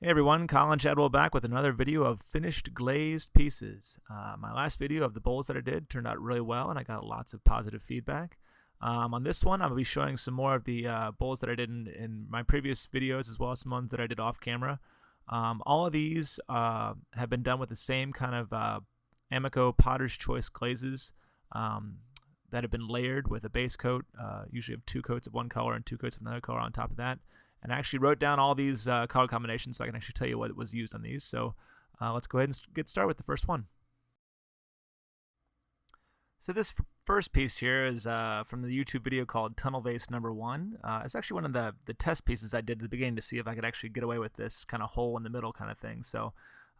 Hey everyone, Colin Shadwell back with another video of finished glazed pieces. My last video of the bowls that I did turned out really well and I got lots of positive feedback. On this one, I'm going to be showing some more of the bowls that I did in my previous videos as well as some ones that I did off camera. All of these have been done with the same kind of Amico Potter's Choice glazes that have been layered with a base coat, usually of 2 coats of one color and 2 coats of another color on top of that. And I actually wrote down all these color combinations so I can actually tell you what was used on these. So let's go ahead and get started with the first one. So this first piece here is from the YouTube video called Tunnel Vase Number 1. It's actually one of the test pieces I did at the beginning to see if I could actually get away with this kind of hole in the middle kind of thing. So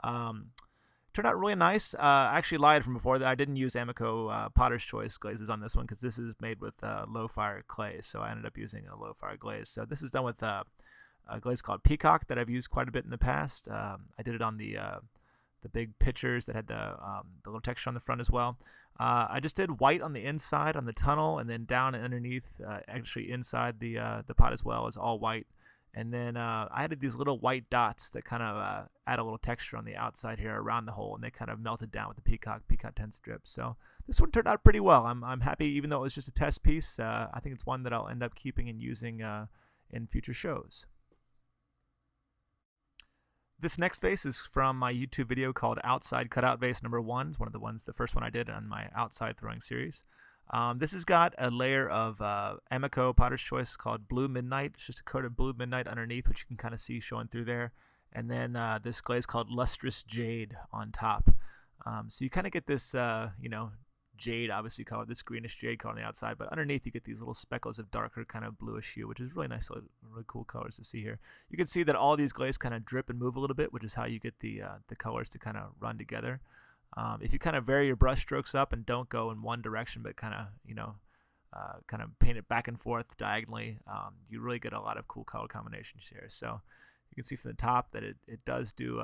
turned out really nice. I actually lied from before that I didn't use Amico Potter's Choice glazes on this one because this is made with low fire clay, so I ended up using a low fire glaze. So this is done with a glaze called Peacock that I've used quite a bit in the past. I did it on the big pitchers that had the little texture on the front as well. I just did white on the inside on the tunnel, and then down and underneath, actually inside the pot as well, is all white. And then I added these little white dots that kind of add a little texture on the outside here around the hole, and they kind of melted down with the Peacock 10 strips. So this one turned out pretty well. I'm happy, even though it was just a test piece. I think it's one that I'll end up keeping and using in future shows. This next vase is from my YouTube video called Outside Cutout Vase Number 1. It's one of the first one I did on my outside throwing series. This has got a layer of Amico Potter's Choice called Blue Midnight. It's just a coat of Blue Midnight underneath, which you can kind of see showing through there. And then this glaze called Lustrous Jade on top. So you kind of get this, jade, obviously color, this greenish jade color on the outside, but underneath you get these little speckles of darker kind of bluish hue, which is really nice, really cool colors to see here. You can see that all these glazes kind of drip and move a little bit, which is how you get the colors to kind of run together. If you kind of vary your brush strokes up and don't go in one direction, but kind of paint it back and forth diagonally, you really get a lot of cool color combinations here. So you can see from the top that it does do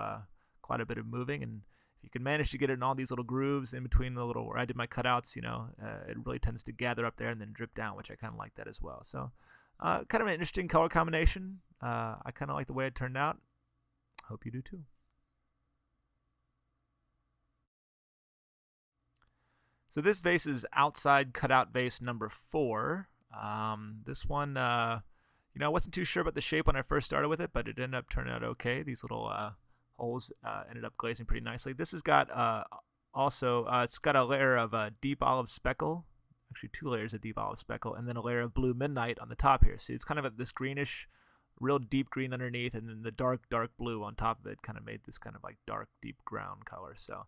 quite a bit of moving, and if you can manage to get it in all these little grooves in between the little where I did my cutouts, it really tends to gather up there and then drip down, which I kind of like that as well. So kind of an interesting color combination. I kind of like the way it turned out. Hope you do too. So this vase is Outside Cutout Vase Number 4. This one, I wasn't too sure about the shape when I first started with it, but it ended up turning out okay. These little holes ended up glazing pretty nicely. This has got it's got a layer of deep olive speckle, actually 2 layers of deep olive speckle, and then a layer of Blue Midnight on the top here. So it's kind of this greenish, real deep green underneath, and then the dark blue on top of it kind of made this kind of like dark, deep ground color. So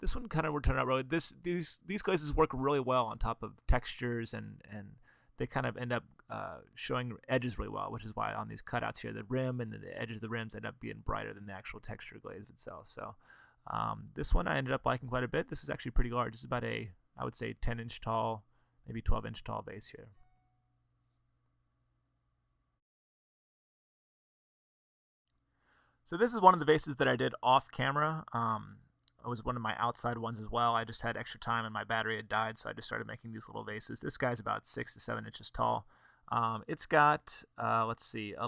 this one kind of turned out really. These glazes work really well on top of textures, and they kind of end up showing edges really well, which is why on these cutouts here, the rim and the edges of the rims end up being brighter than the actual texture glaze itself. So this one I ended up liking quite a bit. This is actually pretty large. This is about I would say 10-inch tall, maybe 12-inch tall vase here. So this is one of the vases that I did off camera. It was one of my outside ones as well. I just had extra time and my battery had died, so I just started making these little vases. This guy's about 6 to 7 inches tall. It's got, a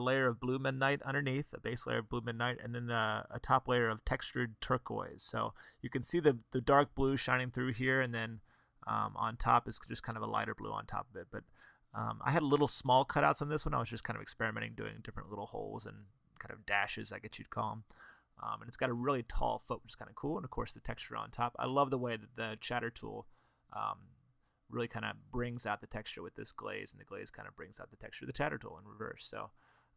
layer of Blue Midnight underneath, a base layer of Blue Midnight, and then a top layer of textured turquoise. So you can see the dark blue shining through here, and then on top is just kind of a lighter blue on top of it. But I had little small cutouts on this one. I was just kind of experimenting, doing different little holes and kind of dashes, I guess you'd call them. And it's got a really tall foot, which is kind of cool, and of course the texture on top. I love the way that the chatter tool really kind of brings out the texture with this glaze, and the glaze kind of brings out the texture of the chatter tool in reverse. So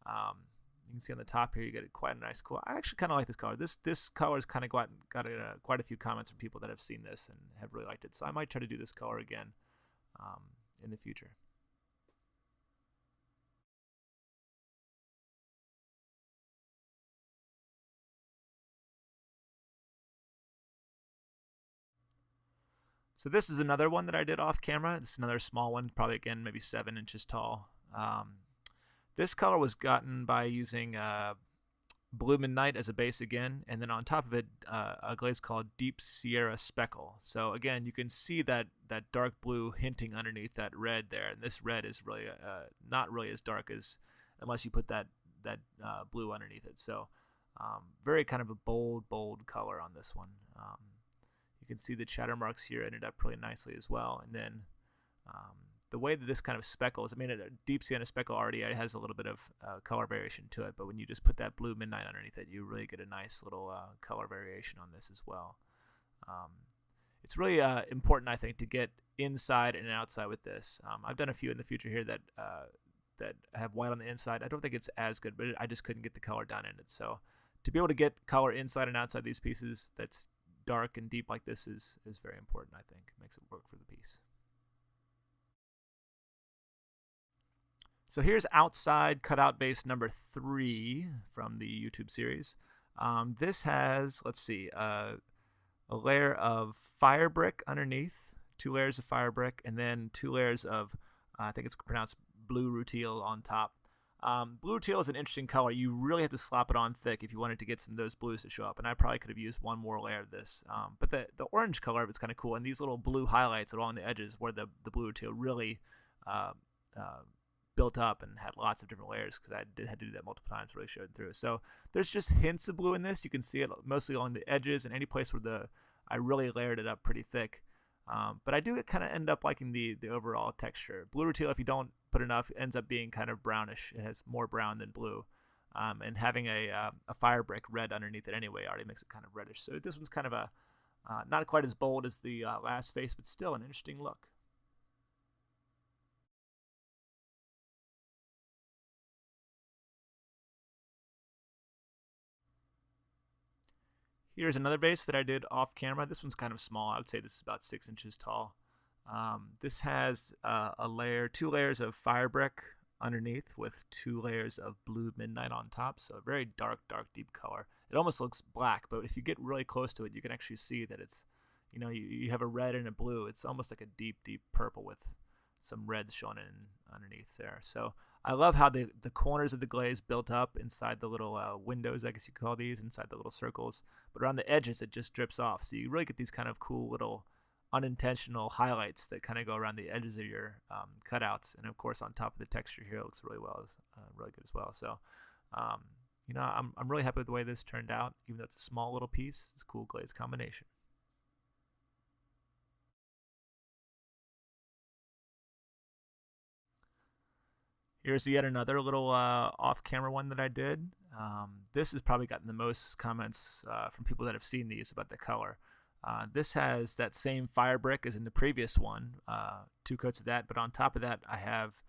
you can see on the top here you get quite a nice color. I actually kind of like this color. This color has kind of got quite a few comments from people that have seen this and have really liked it. So I might try to do this color again in the future. So this is another one that I did off camera. This is another small one, probably again maybe 7 inches tall. This color was gotten by using Blue Midnight as a base again, and then on top of it a glaze called Deep Sierra Speckle. So again, you can see that dark blue hinting underneath that red there, and this red is really not really as dark as unless you put that blue underneath it. So Very kind of a bold color on this one. You can see the chatter marks here ended up really nicely as well. And then the way that this kind of speckles, I mean, a deep sienna speckle already has a little bit of color variation to it, but when you just put that blue midnight underneath it, you really get a nice little color variation on this as well. It's really important, I think, to get inside and outside with this. I've done a few in the future here that have white on the inside. I don't think it's as good, but I just couldn't get the color down in it. So to be able to get color inside and outside these pieces that's dark and deep like this is very important, I think. It makes it work for the piece. So here's outside cutout base number 3 from the YouTube series. This has, let's see, a layer of fire brick underneath, 2 layers of fire brick, and then 2 layers of, I think it's pronounced blue rutile on top. Blue rutile is an interesting color. You really have to slap it on thick if you wanted to get some of those blues to show up, and I probably could have used one more layer of this. But the orange color of it's kind of cool, and these little blue highlights along the edges where the blue rutile really built up and had lots of different layers, because I had to do that multiple times, really showed through. So there's just hints of blue in this. You can see it mostly along the edges and any place where I really layered it up pretty thick. But I do kind of end up liking the overall texture. Blue rutile, if you don't put enough, ends up being kind of brownish. It has more brown than blue. And having a fire brick red underneath it anyway already makes it kind of reddish. So this one's kind of a not quite as bold as the last face, but still an interesting look. Here's another vase that I did off camera. This one's kind of small. I would say this is about 6 inches tall. This has 2 layers of fire brick underneath with 2 layers of blue midnight on top. So a very dark, deep color. It almost looks black, but if you get really close to it, you can actually see that it's, you have a red and a blue. It's almost like a deep purple with some reds showing in underneath there. So I love how the corners of the glaze built up inside the little windows, I guess you call these, inside the little circles. But around the edges, it just drips off. So you really get these kind of cool little unintentional highlights that kind of go around the edges of your cutouts. And of course, on top of the texture here, it looks really good as well. So, I'm really happy with the way this turned out. Even though it's a small little piece, it's a cool glaze combination. Here's yet another little off-camera one that I did. This has probably gotten the most comments from people that have seen these about the color. This has that same fire brick as in the previous one, 2 coats of that, but on top of that I have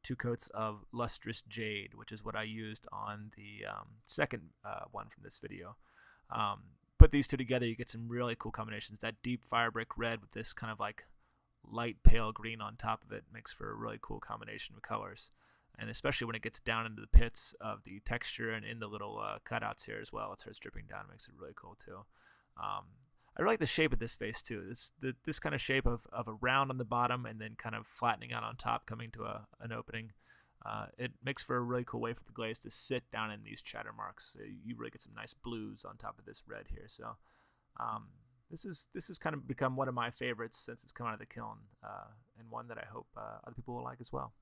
2 coats of lustrous jade, which is what I used on the second one from this video. Put these 2 together, you get some really cool combinations. That deep fire brick red with this kind of like light pale green on top of it makes for a really cool combination of colors. And especially when it gets down into the pits of the texture and in the little cutouts here as well, it starts dripping down. It makes it really cool too. I really like the shape of this face too. This kind of shape of a round on the bottom and then kind of flattening out on top, coming to an opening. It makes for a really cool way for the glaze to sit down in these chatter marks. So you really get some nice blues on top of this red here. So this has kind of become one of my favorites since it's come out of the kiln, and one that I hope other people will like as well.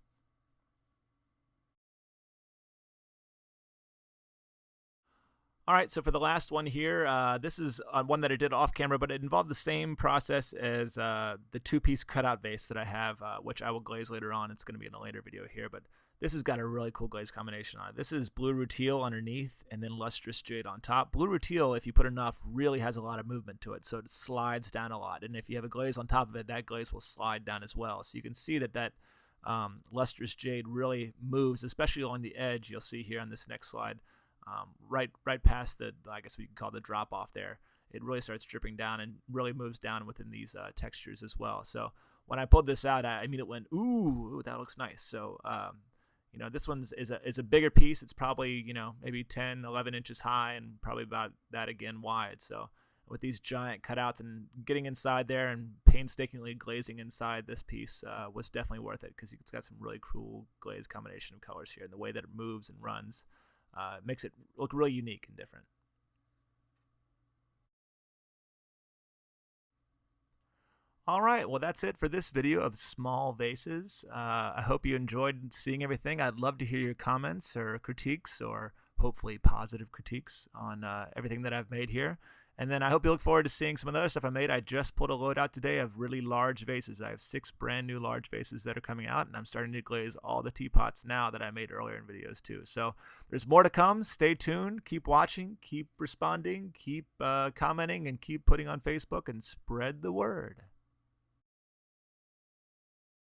All right, so for the last one here, this is one that I did off camera, but it involved the same process as the 2-piece cutout vase that I have, which I will glaze later on. It's going to be in a later video here, but this has got a really cool glaze combination on it. This is blue rutile underneath and then lustrous jade on top. Blue rutile, if you put enough, really has a lot of movement to it, so it slides down a lot. And if you have a glaze on top of it, that glaze will slide down as well. So you can see that lustrous jade really moves, especially along the edge. You'll see here on this next slide. Right past I guess we can call the drop off there, it really starts dripping down and really moves down within these textures as well. So when I pulled this out, I mean, it went, ooh, that looks nice. So this one is a bigger piece. It's probably maybe 10, 11 inches high and probably about that again wide. So with these giant cutouts and getting inside there and painstakingly glazing inside this piece was definitely worth it, because it's got some really cool glaze combination of colors here, and the way that it moves and runs makes it look really unique and different. All right, well, that's it for this video of small vases. I hope you enjoyed seeing everything. I'd love to hear your comments or critiques or hopefully positive critiques on everything that I've made here. And then I hope you look forward to seeing some of the other stuff I made. I just pulled a load out today of really large vases. I have 6 brand new large vases that are coming out, and I'm starting to glaze all the teapots now that I made earlier in videos too. So there's more to come. Stay tuned. Keep watching. Keep responding. Keep commenting, and keep putting on Facebook, and spread the word.